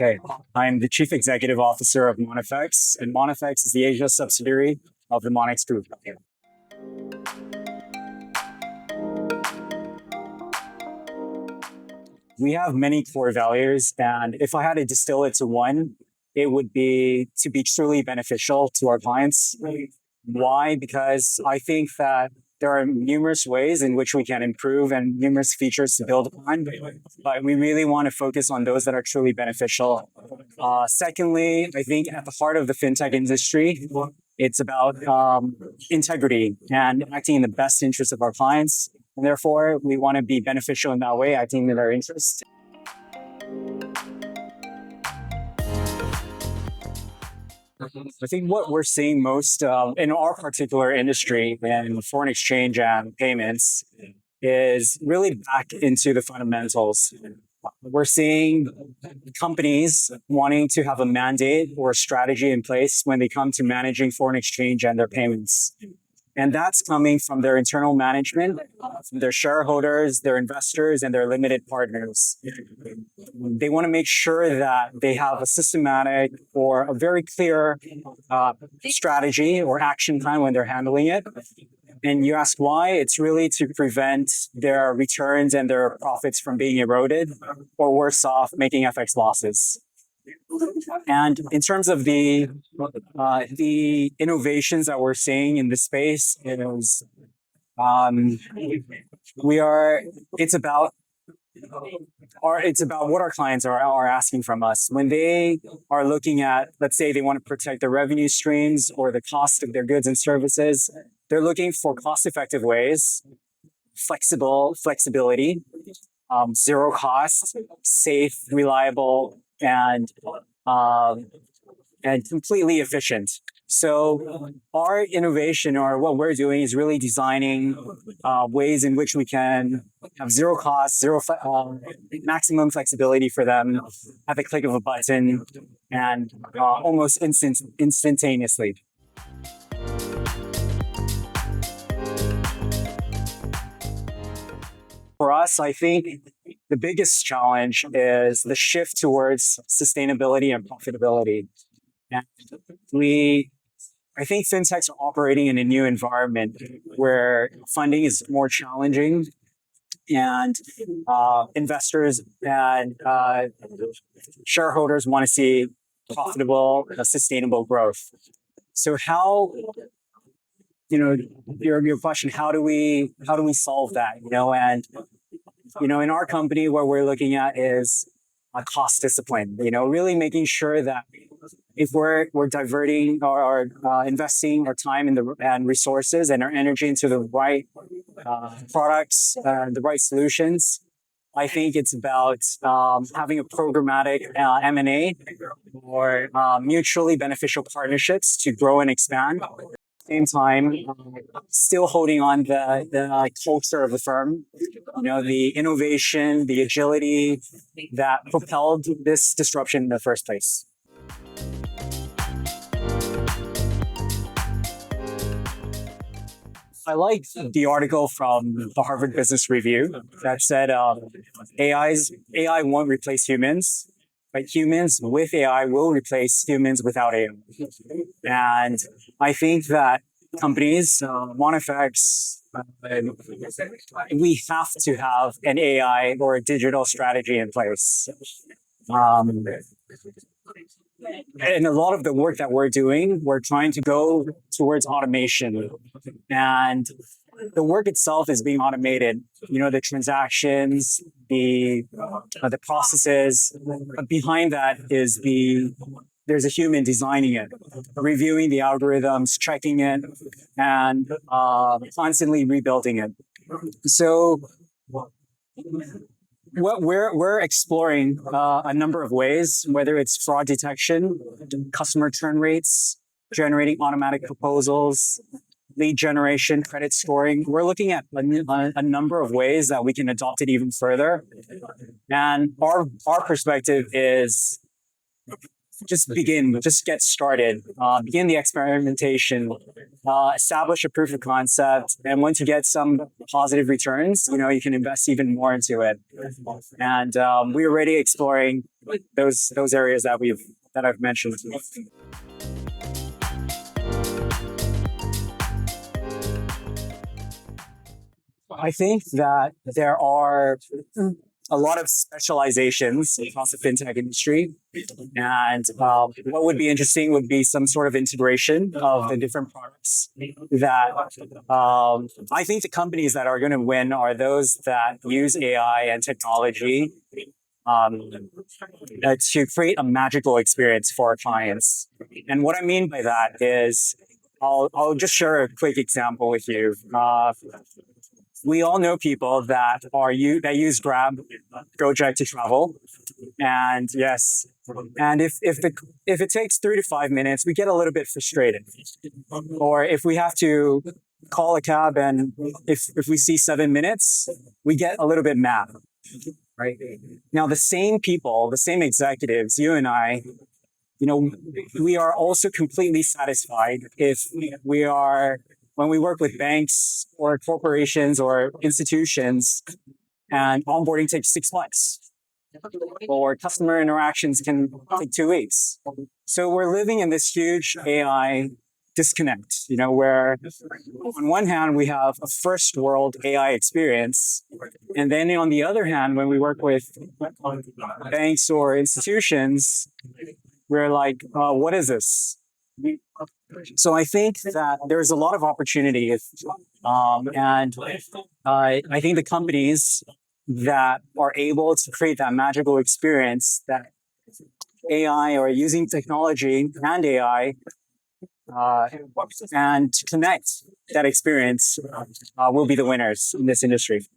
Okay, I'm the Chief Executive Officer of MonFX, and MonFX is the Asia subsidiary of the MonFX Group. We have many core values, and if I had to distill it to one, it would be to be truly beneficial to our clients. Why? Because I think that there are numerous ways in which we can improve and numerous features to build upon, but we really want to focus on those that are truly beneficial. Secondly, I think at the heart of the fintech industry, it's about integrity and acting in the best interest of our clients. And therefore, we want to be beneficial in that way, acting in their interest. I think what we're seeing most in our particular industry in foreign exchange and payments is really back into the fundamentals. We're seeing companies wanting to have a mandate or a strategy in place when they come to managing foreign exchange and their payments. And that's coming from their internal management, from their shareholders, their investors, and their limited partners. They want to make sure that they have a systematic or a very clear strategy or action plan when they're handling it. And you ask why? It's really to prevent their returns and their profits from being eroded, or worse off, making FX losses. And in terms of the innovations that we're seeing in this space, it's about what our clients are asking from us. When they are looking at, let's say they want to protect their revenue streams or the cost of their goods and services, they're looking for cost-effective ways, flexibility, zero cost, safe, reliable, and completely efficient. So our innovation, or what we're doing, is really designing ways in which we can have zero cost, maximum flexibility for them at the click of a button, and almost instantaneously. For us, I think the biggest challenge is the shift towards sustainability and profitability. And I think fintechs are operating in a new environment where funding is more challenging, and investors and shareholders want to see profitable, sustainable growth. So how, your question, how do we solve that? And in our company, what we're looking at is a cost discipline. Really making sure that if we're diverting or investing our time and resources and our energy into the right products, the right solutions, I think it's about having a programmatic M&A or mutually beneficial partnerships to grow and expand. Same time, still holding on the culture of the firm, the innovation, the agility that propelled this disruption in the first place. I like the article from the Harvard Business Review that said AI won't replace humans, but humans with AI will replace humans without AI. And I think that companies, MonFX, we have to have an AI or a digital strategy in place. And a lot of the work that we're doing, we're trying to go towards automation. And the work itself is being automated. The transactions, the processes. But behind that is there's a human designing it, reviewing the algorithms, checking it, and constantly rebuilding it. So what we're exploring a number of ways, whether it's fraud detection, customer churn rates, generating automatic proposals, lead generation, credit scoring. We're looking at a number of ways that we can adopt it even further. And our perspective is just get started, begin the experimentation, establish a proof of concept, and once you get some positive returns, you can invest even more into it. And we're already exploring those areas that I've mentioned. I think that there are a lot of specializations across the fintech industry. And what would be interesting would be some sort of integration of the different products that I think the companies that are going to win are those that use AI and technology to create a magical experience for our clients. And what I mean by that is, I'll just share a quick example with you. We all know people that use Grab, Gojek to travel, and yes, and if it takes 3 to 5 minutes, we get a little bit frustrated. Or if we have to call a cab, and if we see 7 minutes, we get a little bit mad, right? Now, the same people, the same executives, you and I, we are also completely satisfied when we work with banks or corporations or institutions, and onboarding takes 6 months, or customer interactions can take 2 weeks. So we're living in this huge AI disconnect, where on one hand, we have a first world AI experience. And then on the other hand, when we work with banks or institutions, we're like, what is this? So I think that there's a lot of opportunity, and I think the companies that are able to create that magical experience, that AI or using technology and AI, and to connect that experience, will be the winners in this industry.